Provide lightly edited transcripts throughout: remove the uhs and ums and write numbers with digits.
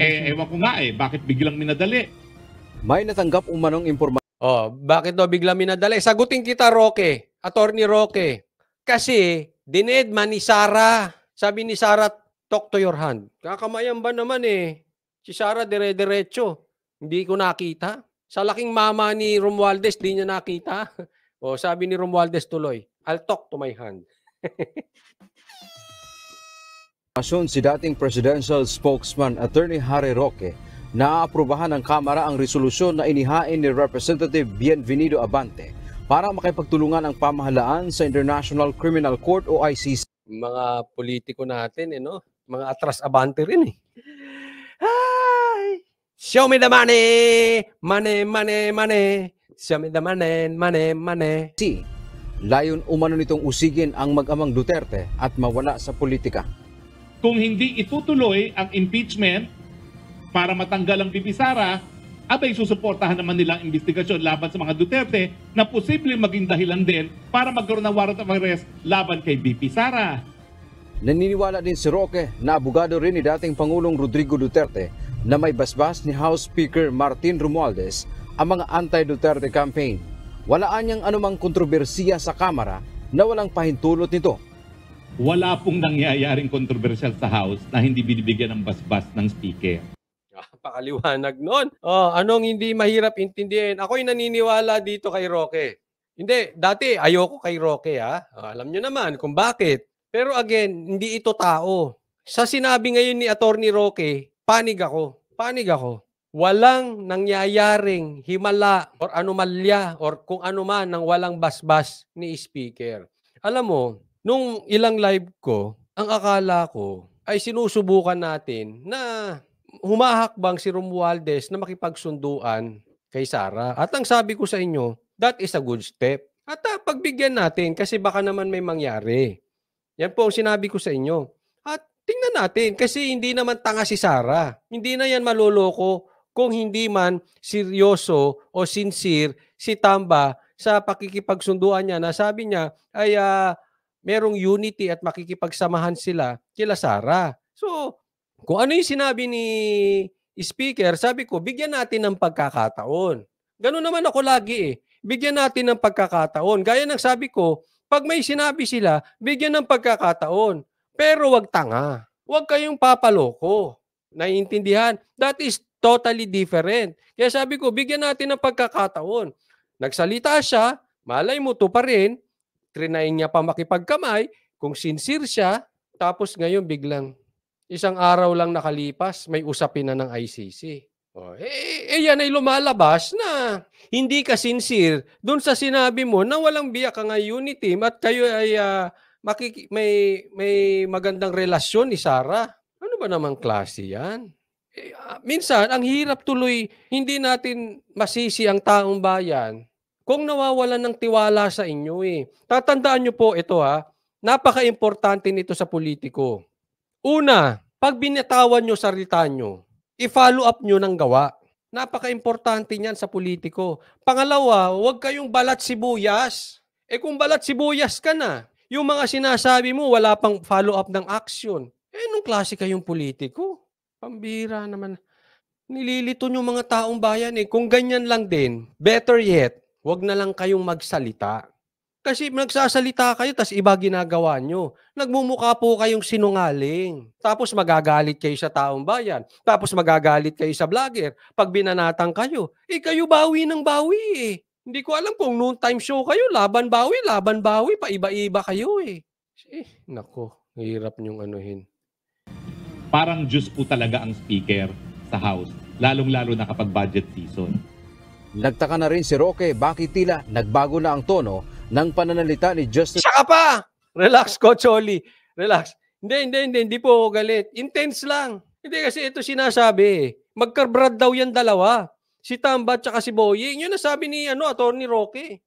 Ewan ko nga bakit biglang minadali? May natanggap umanong impormasyon. Oh, bakit daw biglang minadali? Sagutin kita, Roque. Attorney Roque. Kasi, dinedma ni Sara. Sabi ni Sara, talk to your hand. Kakamayan ba naman Si Sara dire-diretso. Hindi ko nakita. Sa laking mama ni Romualdez, di niya nakita. O, sabi ni Romualdez tuloy, I'll talk to my hand. Si dating presidential spokesman Attorney Harry Roque na aprobahan ng Kamara ang resolusyon na inihain ni Representative Bienvenido Abante para makipagtulungan ang pamahalaan sa International Criminal Court o ICC. Mga politiko natin, mga atras Abante rin Hi! Show me the money! Money, money, money! Show me the money, money, money! Layon umano nitong usigin ang mag-amang Duterte at mawala sa politika. Kung hindi itutuloy ang impeachment para matanggal ang VP Sara, abay susuportahan naman nila ang investigasyon laban sa mga Duterte na posibleng maging dahilan din para magkaroon ng warrant of arrest laban kay VP Sara. Naniniwala din si Roque na abogado rin ni dating Pangulong Rodrigo Duterte na may basbas ni House Speaker Martin Romualdez ang mga anti-Duterte campaign. Walaan niyang anumang kontrobersiya sa Kamara na walang pahintulot nito. Wala pong nangyayaring kontrobersyal sa House na hindi binibigyan ng basbas ng Speaker. Pakaliwanag nun. Anong hindi mahirap intindihin? Ako'y naniniwala dito kay Roque. Hindi, dati ayoko kay Roque alam nyo naman kung bakit. Pero again, hindi ito tao. Sa sinabi ngayon ni Attorney Roque, panig ako. Walang nangyayaring himala or anomalya or kung ano man ng walang basbas ni Speaker. Alam mo, nung ilang live ko, ang akala ko ay sinusubukan natin na humahakbang si Romualdez na makipagsunduan kay Sara. At ang sabi ko sa inyo, that is a good step. At pagbigyan natin kasi baka naman may mangyari. Yan po ang sinabi ko sa inyo. At tingnan natin kasi hindi naman tanga si Sara. Hindi na yan maloloko kung hindi man seryoso o sincere si Tamba sa pakikipagsunduan niya na sabi niya ay merong unity at makikipagsamahan sila kila Sara. So, kung ano yung sinabi ni Speaker, sabi ko, bigyan natin ng pagkakataon. Ganun naman ako lagi Bigyan natin ng pagkakataon. Gaya ng sabi ko, pag may sinabi sila, bigyan ng pagkakataon. Pero wag tanga. Wag kayong papaloko. Naiintindihan? That is totally different. Kaya sabi ko, bigyan natin ng pagkakataon. Nagsalita siya, malay mo to pa rin, trinayin niya pa makipagkamay, kung sincere siya, tapos ngayon biglang isang araw lang nakalipas, may usapin na ng ICC. Yan ay lumalabas na hindi ka sincere doon sa sinabi mo na walang biyak ka nga unity at kayo ay may magandang relasyon ni Sara. Ano ba namang klase yan? Minsan, ang hirap tuloy, hindi natin masisi ang taong bayan kung nawawalan ng tiwala sa inyo Tatandaan nyo po ito napaka-importante nito sa politiko. Una, pag binatawan nyo salita nyo, i-follow up nyo ng gawa. Napaka-importante niyan sa politiko. Pangalawa, huwag kayong balat sibuyas. Kung balat sibuyas ka na, yung mga sinasabi mo, wala pang follow up ng action. Anong klase kayong politiko? Pambira naman. Nililito nyo mga taong bayan Kung ganyan lang din, better yet, huwag na lang kayong magsalita. Kasi nagsasalita kayo, tas iba ginagawa nyo. Nagmumukha po kayong sinungaling. Tapos magagalit kayo sa taong bayan. Tapos magagalit kayo sa vlogger. Pag binanatang kayo, kayo bawi ng bawi Hindi ko alam kung noon time show kayo, laban bawi, paiba-iba kayo nako, hirap nyong anuhin. Parang Diyos po talaga ang speaker sa House, lalong-lalo na kapag budget season. Nagtaka na rin si Roque bakit tila nagbago na ang tono ng pananalita ni Justice. Saka pa! Relax, Coach Oli. Relax. Hindi po ako galit. Intense lang. Hindi kasi ito sinasabi. Magkabrad daw yan dalawa. Si Tamba at si Boying. Yun nasabi ni Attorney Roque.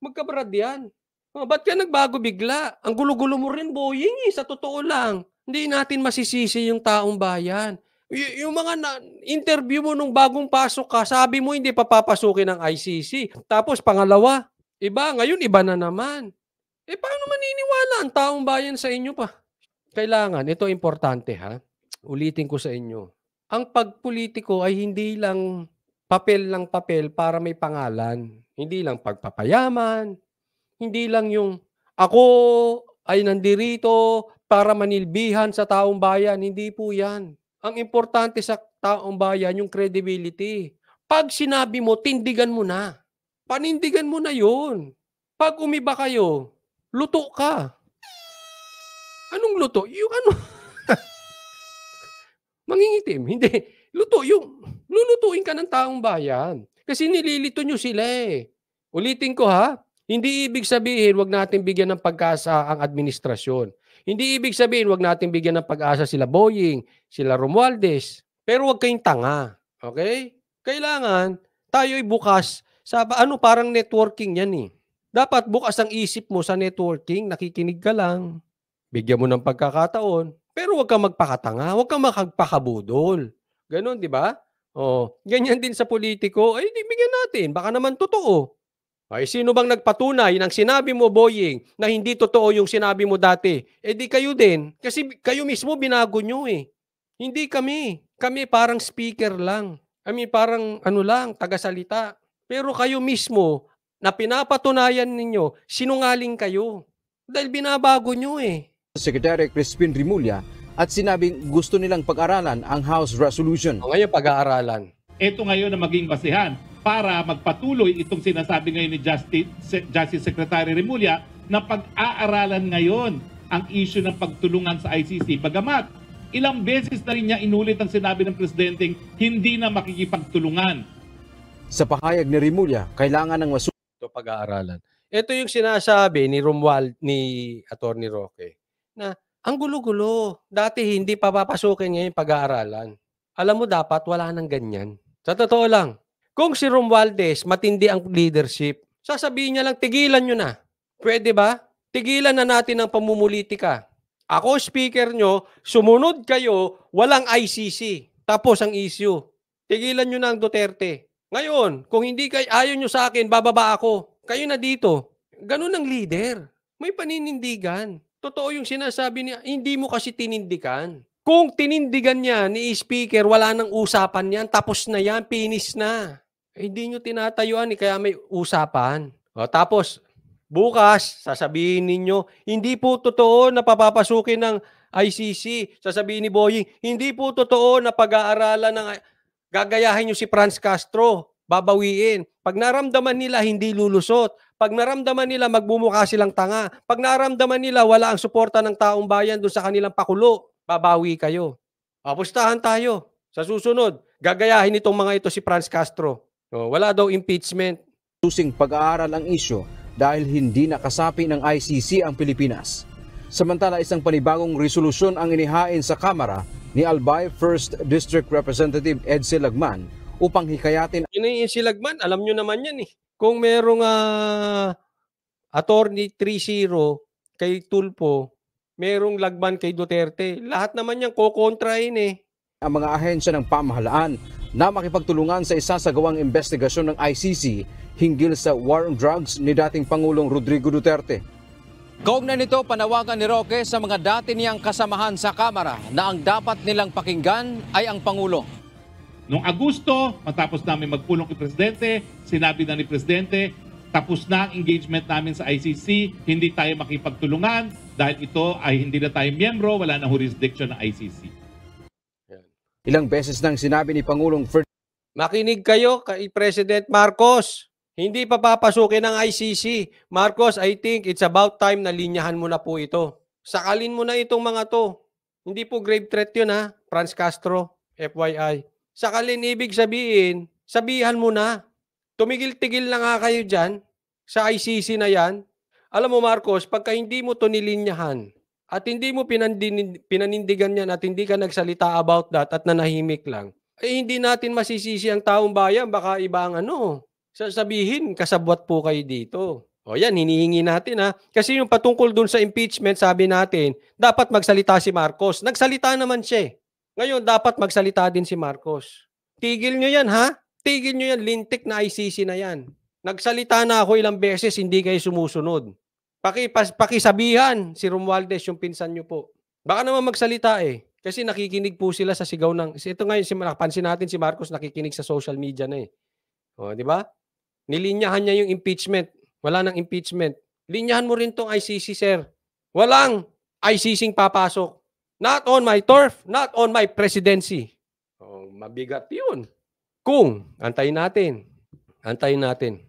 Magkabrad yan. Ba't ka nagbago bigla? Ang gulo-gulo mo rin, Boying sa totoo lang. Hindi natin masisisi yung taong bayan. Yung mga interview mo nung bagong pasok ka, sabi mo hindi papapasukin ng ICC. Tapos pangalawa, iba. Ngayon, iba na naman. Paano maniniwala ang taong bayan sa inyo pa? Kailangan, ito importante Ulitin ko sa inyo. ang pagpolitiko ay hindi lang papel ng papel para may pangalan. Hindi lang pagpapayaman, hindi lang yung ako ay nandirito para manilbihan sa taong bayan. Hindi po yan. Ang importante sa taong bayan, yung credibility. Pag sinabi mo, tindigan mo na. Panindigan mo na yun. Pag umiba kayo, luto ka. Anong luto? Yung ano? Mangingitim. Hindi. Luto. Yung lulutuin ka ng taong bayan. Kasi nililito nyo sila eh. Ulitin ko ha. Hindi ibig sabihin wag natin bigyan ng pag-asa ang administrasyon. Hindi ibig sabihin wag natin bigyan ng pag-asa sila Boying, sila Romualdez. Pero wag kayong tanga. Okay? Kailangan tayo'y bukas sa parang networking yan eh. Dapat bukas ang isip mo sa networking, nakikinig ka lang. Bigyan mo ng pagkakataon, pero wag kang magpakatanga, wag kang magpakabudol. Ganon, di ba? Oh, ganyan din sa politiko. Ay, di bigyan natin. Baka naman totoo. Ay, sino bang nagpatunay ng sinabi mo, Boying, na hindi totoo yung sinabi mo dati? Eh di kayo din. Kasi kayo mismo binago nyo eh. Hindi kami. Kami parang speaker lang. Kami parang tagasalita. Pero kayo mismo, na pinapatunayan ninyo, sinungaling kayo. Dahil binabago nyo eh. Secretary Crispin Rimulya at sinabing gusto nilang pag-aralan ang House Resolution. O ngayon, pag-aaralan. Ito ngayon na maging basihan para magpatuloy itong sinasabi ngayon ni Justice Secretary Rimulya na pag-aaralan ngayon ang issue ng pagtulungan sa ICC. Bagamat ilang beses na rin niya inulit ang sinabi ng Presidenteng hindi na makikipagtulungan. Sa pahayag ni Rimulya, kailangan ng Ito pag-aaralan. Ito yung sinasabi ni Attorney Roque na ang gulo-gulo. Dati hindi pa papasukin ngayon pag-aaralan. Alam mo dapat wala nang ganyan. Sa totoo lang, kung si Romualdez matindi ang leadership, sasabihin niya lang tigilan nyo na. Pwede ba? Tigilan na natin ang pamumulitika. Ako speaker nyo, sumunod kayo, walang ICC. Tapos ang issue. Tigilan nyo na ang Duterte. Ngayon, kung hindi kayo ayaw nyo sa akin, bababa ako. Kayo na dito. Ganun ang leader. May paninindigan. Totoo yung sinasabi niya, hindi mo kasi tinindigan. Kung tinindigan niya ni speaker, wala nang usapan yan. Tapos na yan, finish na. Hindi nyo tinatayuan, kaya may usapan. O, tapos, bukas, sasabihin ninyo, hindi po totoo na papapasukin ng ICC. Sasabihin ni Boying, hindi po totoo na pag-aaralan ng gagayahin nyo si Franz Castro, babawiin. Pag naramdaman nila, hindi lulusot. Pag naramdaman nila, magbumukha silang tanga. Pag naramdaman nila, wala ang suporta ng taong bayan doon sa kanilang pakulo, babawi kayo. Apustahan tayo. Sa susunod, gagayahin itong mga ito si Franz Castro. Wala daw impeachment. susing pag-aaral ang isyu dahil hindi nakasapi ng ICC ang Pilipinas. Samantala, isang panibagong resolusyon ang inihain sa Kamara ni Albay 1st District Representative Edsel Lagman upang hikayatin. Yun yung si Lagman, alam nyo naman yan eh. Kung merong attorney 3-0 kay Tulfo, merong Lagman kay Duterte, lahat naman yan kokontrain eh. Ang mga ahensya ng pamahalaan na makipagtulungan sa isasagawang investigasyon ng ICC hinggil sa war on drugs ni dating Pangulong Rodrigo Duterte. Kaugnay nito, panawagan ni Roque sa mga dati niyang kasamahan sa Kamara na ang dapat nilang pakinggan ay ang Pangulo. Noong Agosto, matapos namin magpulong kay Presidente, sinabi na ni Presidente, tapos na ang engagement namin sa ICC, hindi tayo makipagtulungan dahil ito ay hindi na tayo miyembro, wala na jurisdiction ng ICC. Ilang beses nang sinabi ni Pangulong Makinig kayo kay President Marcos. Hindi pa papasukin ng ICC. Marcos, I think it's about time na linyahan mo na po ito. Sakalin mo na itong mga to. Hindi po grave threat yun ha, Franz Castro, FYI. Sakalin ibig sabihin, sabihan mo na. Tumigil-tigil na nga kayo dyan sa ICC na yan. Alam mo Marcos, pagka hindi mo to nilinyahan at hindi mo pinanindigan yan at hindi ka nagsalita about that at nanahimik lang, eh hindi natin masisisi ang taong bayan. Baka iba ang sasabihin, kasabwat po kayo dito. O yan, hinihingi natin ha. Kasi yung patungkol dun sa impeachment, sabi natin, dapat magsalita si Marcos. Nagsalita naman siya. Ngayon, dapat magsalita din si Marcos. Tigil nyo yan ha. Tigil nyo yan, lintik na ICC na yan. Nagsalita na ako ilang beses, hindi kayo sumusunod. Pakisabihan si Romualdez, yung pinsan nyo po. Baka naman magsalita eh. Kasi nakikinig po sila sa sigaw ng ito ngayon napansin natin si Marcos nakikinig sa social media na eh. Oh, di ba? Nilinyahan niya yung impeachment. Wala nang impeachment. Linyahan mo rin tong ICC, sir. Walang ICC papasok. Not on my turf, not on my presidency. Oh, mabigat 'yun. Antayin natin. Antayin natin.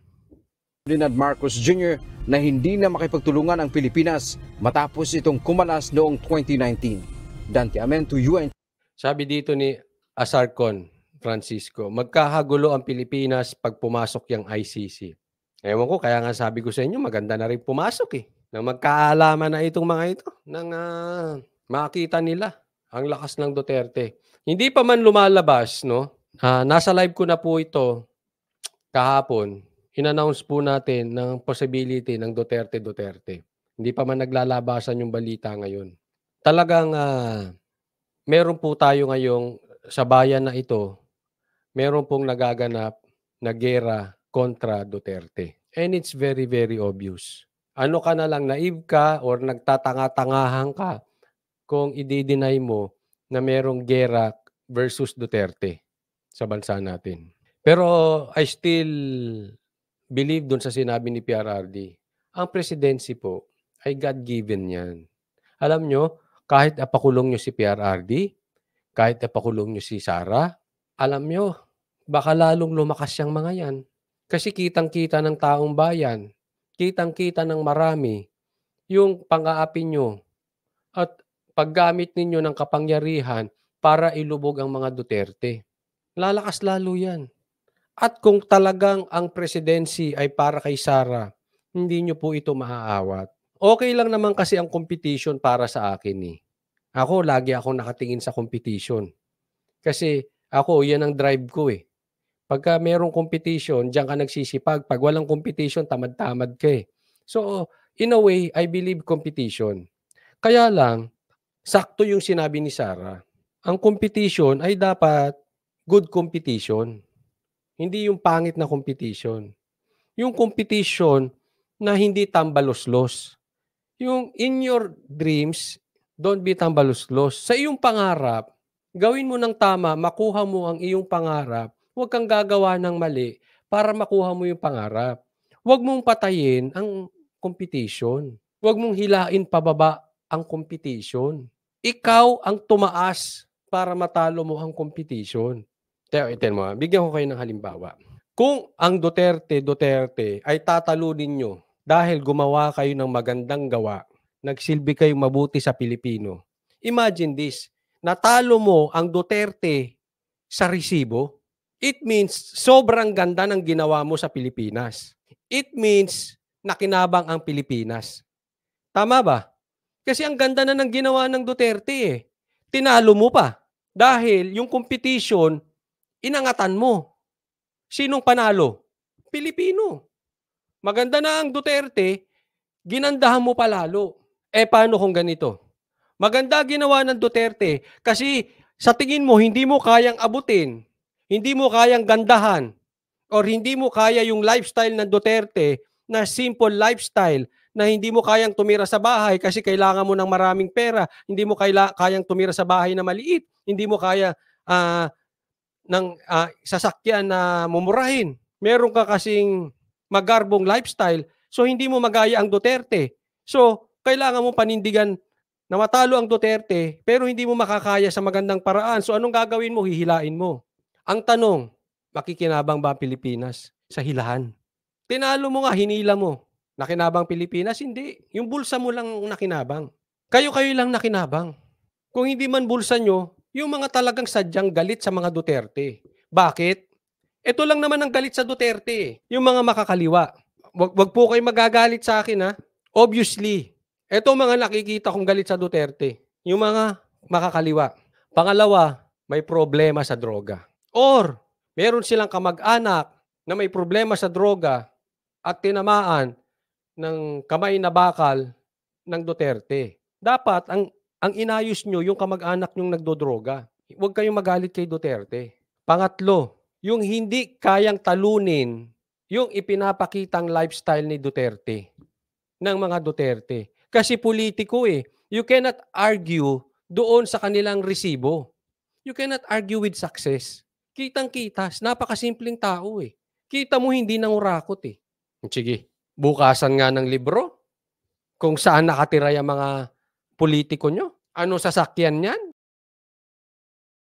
Ferdinand Marcos Jr. na hindi na makipagtulungan ang Pilipinas matapos itong kumalas noong 2019. Dante Amento, UN. Sabi dito ni Asarcon Francisco, magkahagulo ang Pilipinas pag pumasok yung ICC. Ewan ko, kaya nga sabi ko sa inyo, maganda na rin pumasok eh. Nang magkaalaman na itong mga ito, nang makita nila ang lakas ng Duterte. Hindi pa man lumalabas, no? Nasa live ko na po ito kahapon. In-announce po natin ng possibility ng Duterte. Hindi pa man naglalabasan yung balita ngayon. Talagang meron po tayo ngayong sa bayan na ito, meron pong nagaganap na gera kontra Duterte. And it's very, very obvious. Ano ka na lang, naive ka or nagtatanga-tangahan ka kung i-deny mo na merong gera versus Duterte sa bansa natin. Pero I still believe dun sa sinabi ni PRRD. Ang presidency po ay God-given yan. Alam nyo, kahit apakulong nyo si PRRD, kahit apakulong nyo si Sara, alam nyo, baka lalong lumakas yung mga yan. Kasi kitang-kita ng taong bayan, kitang-kita ng marami, yung pang-aapi nyo at paggamit ninyo ng kapangyarihan para ilubog ang mga Duterte. Lalakas lalo yan. At kung talagang ang presidency ay para kay Sara, hindi nyo po ito maaawat. Okay lang naman kasi ang competition para sa akin eh. Ako, lagi akong nakatingin sa competition. Kasi ako, yan ang drive ko eh. Pagka merong competition, diyan ka nagsisipag. Pag walang competition, tamad-tamad ka eh. So, in a way, I believe competition. Kaya lang, sakto yung sinabi ni Sara. Ang competition ay dapat good competition. Hindi yung pangit na competition. Yung competition na hindi tambalos-los. Yung in your dreams, don't be tambalos-los. Sa iyong pangarap, gawin mo ng tama, makuha mo ang iyong pangarap. Huwag kang gagawa ng mali para makuha mo yung pangarap. Huwag mong patayin ang competition. Huwag mong hilain pababa ang competition. Ikaw ang tumaas para matalo mo ang competition. Iten mo, bigyan ko kayo ng halimbawa. Kung ang Duterte ay tatalunin nyo dahil gumawa kayo ng magandang gawa, nagsilbi kayong mabuti sa Pilipino. Imagine this, natalo mo ang Duterte sa resibo. It means sobrang ganda ng ginawa mo sa Pilipinas. It means nakinabang ang Pilipinas. Tama ba? Kasi ang ganda na ng ginawa ng Duterte eh. Tinalo mo pa. Dahil yung competition, inangatan mo. Sinong panalo? Pilipino. Maganda na ang Duterte, ginandahan mo pa lalo. Paano kung ganito? Maganda ginawa ng Duterte kasi sa tingin mo hindi mo kayang abutin, hindi mo kayang gandahan, or hindi mo kaya yung lifestyle ng Duterte na simple lifestyle na hindi mo kayang tumira sa bahay kasi kailangan mo ng maraming pera, hindi mo kayang tumira sa bahay na maliit, hindi mo kaya ng sasakyan na mumurahin. Meron ka kasing magarbong lifestyle, so hindi mo magaya ang Duterte. So, kailangan mo panindigan na matalo ang Duterte, pero hindi mo makakaya sa magandang paraan. So, anong gagawin mo? Hihilain mo. Ang tanong, makikinabang ba Pilipinas sa hilahan? Tinalo mo nga, hinila mo. Nakinabang Pilipinas? Hindi. Yung bulsa mo lang nakinabang. Kayo lang nakinabang. Kung hindi man bulsa nyo, yung mga talagang sadyang galit sa mga Duterte. Bakit? Ito lang naman ang galit sa Duterte. Yung mga makakaliwa. Wag po kayo magagalit sa akin ha. Obviously, ito mga nakikita kong galit sa Duterte. Yung mga makakaliwa. Pangalawa, may problema sa droga. Or, meron silang kamag-anak na may problema sa droga at tinamaan ng kamay na bakal ng Duterte. Dapat, ang inayos nyo yung kamag-anak nyong nagdodroga. Huwag kayong magalit kay Duterte. Pangatlo, yung hindi kayang talunin yung ipinapakitang lifestyle ni Duterte, ng mga Duterte. Kasi politiko eh. You cannot argue doon sa kanilang resibo. You cannot argue with success. Kitang-kita, napakasimpleng tao eh. Kita mo hindi nangurakot eh. Sige, bukasan nga ng libro kung saan nakatira yung mga politiko nyo. Anong sasakyan yan?